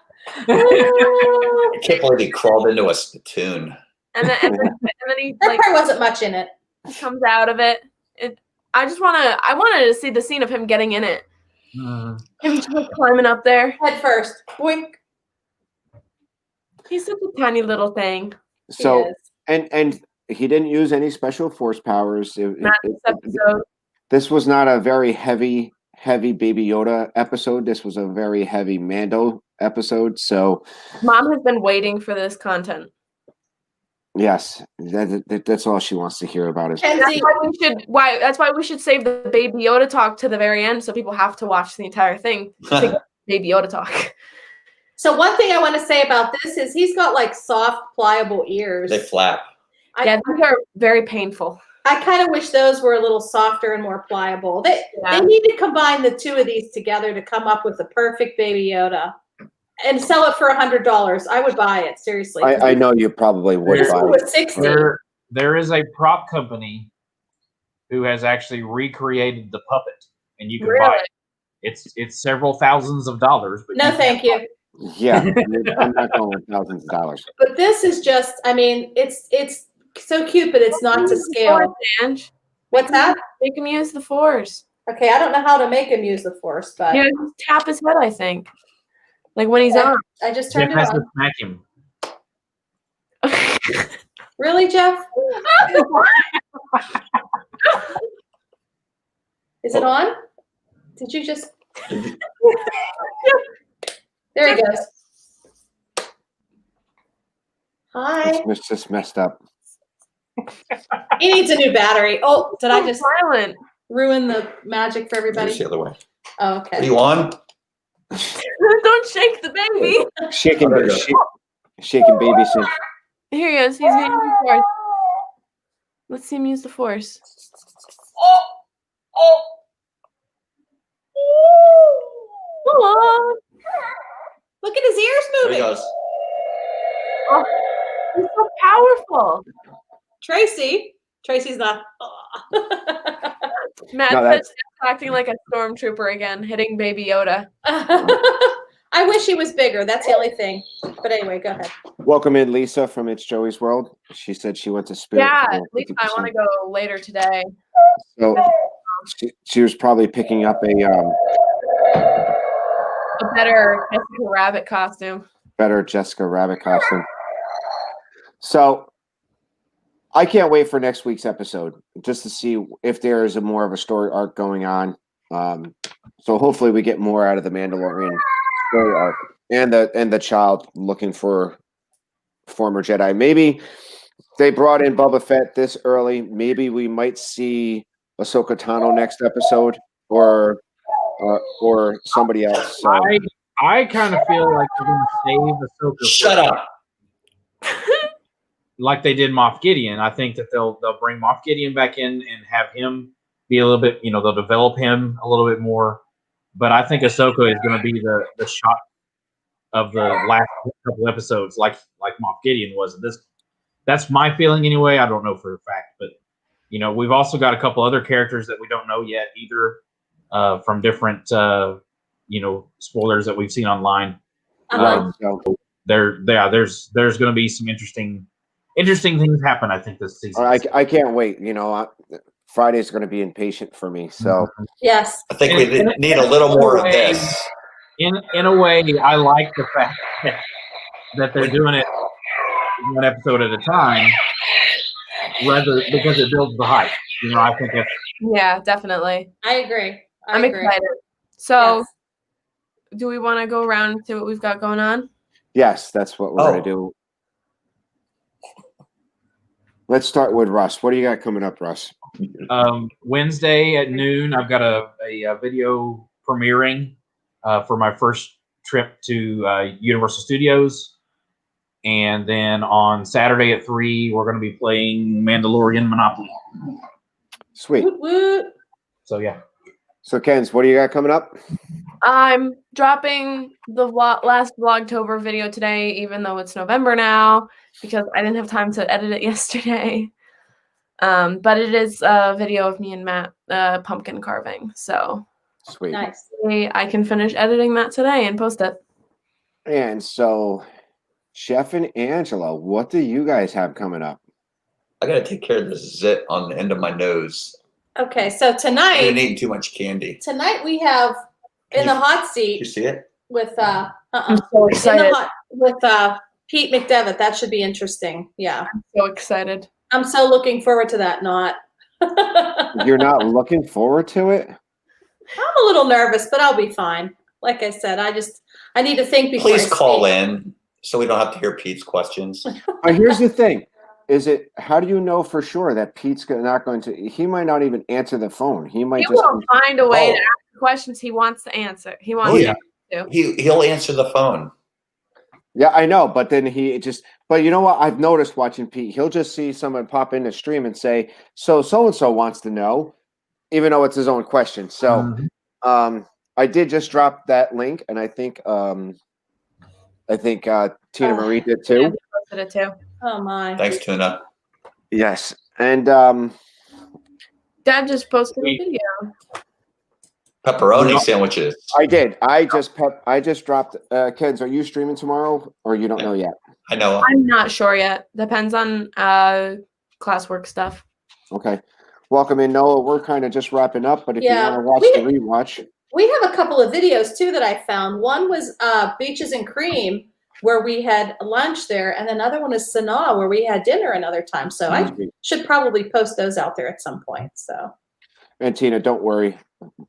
I can't believe he crawled into a spittoon. And then he That like part wasn't much in it. comes out of it. I wanted to see the scene of him getting in it. Him just like climbing up there. Head first. Boink. He's such a tiny little thing. So He is. and he didn't use any special force powers. Not this episode. This was not a very heavy Baby Yoda episode. This was a very heavy Mando episode. So Mom has been waiting for this content. yes, that's all she wants to hear about is Kenzie, That's why we should save the Baby Yoda talk to the very end, so people have to watch the entire thing to get Baby Yoda talk. so one thing I want to say about this is he's got like soft, pliable ears. They flap. Yeah, these are very painful. I kind of wish those were a little softer and more pliable. They need to combine the two of these together to come up with the perfect Baby Yoda and sell it for $100. I would buy it, seriously. I know you probably would This buy one it. was 60. There is a prop company who has actually recreated the puppet, and you can buy it. It's several thousands of dollars. But No, thank you. Yeah, I'm not going with thousands of dollars. But this is just, I mean, it's so cute, but it's not to scale. Ange. What's that? Make him use the force. Okay, I don't know how to make him use the force, but Yeah, just tap his head, I think. Like when he's Okay. on. I just Jeff turned it has to on. smack him. Really, Jeff? Is it on? Did you just? There he goes. Hi. It's just messed up. He needs a new battery. Oh, did I just silent? ruin the magic for everybody? It's the other way. Oh, What okay. are you on? Don't shake the baby. Shaking There you go. baby. Shake. Here he is. He's going to use the force. Let's see him use the force. Aw, Look at his ears There he moving. goes. he's so powerful. Tracy's not. Matt No, says acting like a stormtrooper again, hitting Baby Yoda. I wish he was bigger. That's the only thing. But anyway, go ahead. Welcome in, Lisa from It's Joey's World. She said she went to Spirit. Yeah, for at least I 50%. want to go later today. So she was probably picking up a better Jessica Rabbit costume. better Jessica Rabbit costume. So I can't wait for next week's episode just to see if there is more of a story arc going on. So hopefully we get more out of the Mandalorian story arc and the child looking for former Jedi. Maybe they brought in Boba Fett this early. Maybe we might see Ahsoka Tano next episode or somebody else. So. I kind of feel like they're going to save Ahsoka. Shut up. Like they did Moff Gideon. I think that they'll bring Moff Gideon back in and have him be a little bit, they'll develop him a little bit more. But I think Ahsoka is going to be the shot of the last couple episodes, like Moff Gideon was. That's my feeling anyway. I don't know for a fact, but we've also got a couple other characters that we don't know yet either, from different spoilers that we've seen online. Right. So There's going to be some interesting things happen, I think, this season. I can't wait. Friday's going to be impatient for me. So Yes. I think we need a little more of this. In a way, I like the fact that they're doing it one episode at a time, rather because it builds the hype. I think that's Yeah, definitely. I agree. I'm excited. So do we want to go around and see what we've got going on? Yes, that's what we're Oh. gonna do. Let's start with Russ. What do you got coming up, Russ? Wednesday at noon, I've got a video premiering for my first trip to Universal Studios. And then on Saturday at 3, we're going to be playing Mandalorian Monopoly. Sweet. Woot woot. So, yeah. So, Kens, what do you got coming up? I'm dropping the last Vlogtober video today, even though it's November now, because I didn't have time to edit it yesterday. But it is a video of me and Matt pumpkin carving. So Sweet. Nice. I can finish editing that today and post it. And so, Chef and Angela, what do you guys have coming up? I gotta take care of this zit on the end of my nose. Okay, so I've been tonight eating too much candy. we have in the hot Did you seat see it? with I'm so in the excited. with Pete McDevitt. That should be interesting. Yeah, So excited. I'm so looking forward to that. Not. I'm You're not looking forward to it? a little nervous, but I'll be fine. Like I said, I need to think before. Please I call speak. in so we don't have to hear Pete's questions. Here's the thing. How do you know for sure that Pete's not going to, he might not even answer the phone. He might He just, will find a way Oh. to ask the questions he wants to answer. He wants Oh, yeah. to. He'll answer the phone. yeah, I know. But then but you know what? I've noticed watching Pete, he'll just see someone pop in the stream and say, so-and-so wants to know, even though it's his own question. So, I did just drop that link, and I think Tina Marie did Yeah, too. he posted it too. Oh my. Thanks, Tuna. Yes. And Dad just posted a video. Pepperoni sandwiches. I did. I just dropped Kens, are you streaming tomorrow or you don't know yet? I know. I'm not sure yet. Depends on classwork stuff. Okay. Welcome in, Noah. We're kind of just wrapping up, but if Yeah. you want to watch the rewatch. We have a couple of videos too that I found. One was Beaches and Cream, where we had lunch there, and another one is Sanaa, where we had dinner another time. So I should probably post those out there at some point. So. And Tina, don't worry.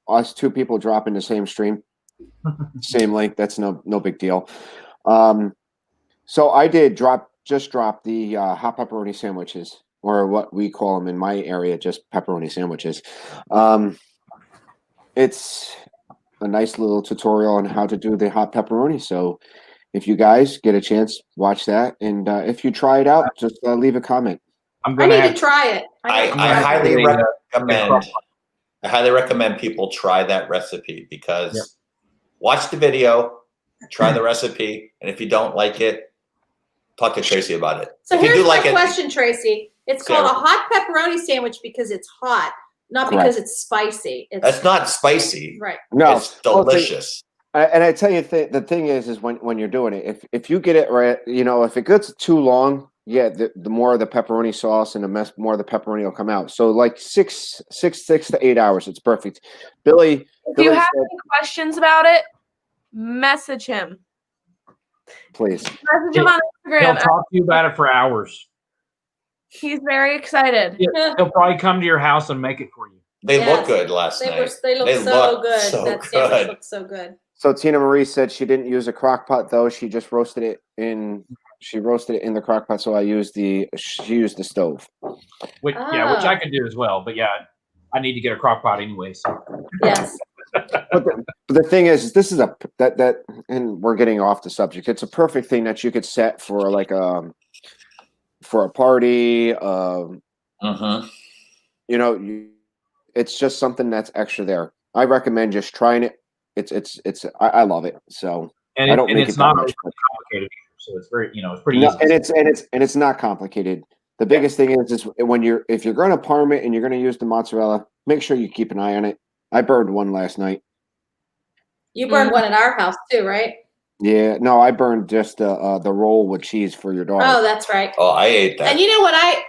Us two people drop in the same stream, same link. That's no big deal. So I did just drop the hot pepperoni sandwiches, or what we call them in my area, just pepperoni sandwiches. It's a nice little tutorial on how to do the hot pepperoni. So if you guys get a chance, watch that. And if you try it out, just leave a comment. I need to try it. I highly recommend people try that recipe because watch the video, try the recipe, and if you don't like it, talk to Tracy about it. So if you here's do my like question, Tracy. It's called a hot pepperoni sandwich because it's hot, not because it's spicy. That's not spicy. Right. No, it's delicious. And I tell you, the thing is when you're doing it, if you get it right, if it gets too long, the more of the pepperoni sauce and the more of the pepperoni will come out. So like 6 to 8 hours, it's perfect. Billy, If you have any questions about it, message him. Please. Message him on He'll Instagram. talk to you about it for hours. He's very excited. He'll probably come to your house and make it for you. They look good last night. They look so good. That sandwich looks so good. So Tina Marie said she didn't use a crock pot though. She just roasted it in the crock pot. So she used the stove. Which I could do as well. But yeah, I need to get a crock pot anyway. So. Yes. But the thing is this is that and we're getting off the subject. It's a perfect thing that you could set for like for a party. It's just something that's extra there. I recommend just trying it. I love it. So and I don't make it's it not that much. complicated. So it's very it's pretty easy. And it's not complicated. The biggest thing is if you're going to parm it and you're going to use the mozzarella, make sure you keep an eye on it. I burned one last night. You burned one at our house too, right? Yeah, no, I burned just the roll with cheese for your daughter. Oh, that's right. Oh, I ate that. And you know what I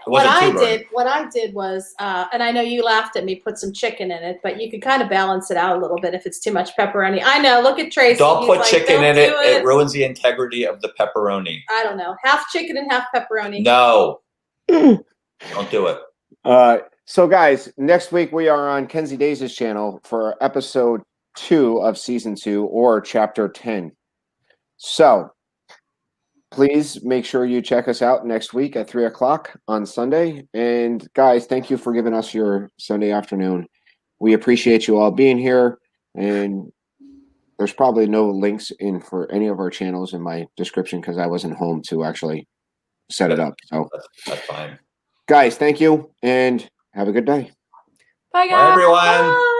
did? What I did was, and I know you laughed at me, put some chicken in it, but you could kind of balance it out a little bit if it's too much pepperoni. I know. Look at Tracy. Don't He's put like, chicken "Don't in do it. It ruins the integrity of the pepperoni. I don't know. Half chicken and half pepperoni. No. Don't do it. So guys, next week we are on Kenzie Days' channel for episode 2 of season 2 or chapter 10. So please make sure you check us out next week at 3:00 on Sunday. And guys, thank you for giving us your Sunday afternoon. We appreciate you all being here. And there's probably no links in for any of our channels in my description because I wasn't home to actually set it up. So That's fine. guys, thank you and have a good day. Bye, guys. Bye, everyone. Bye.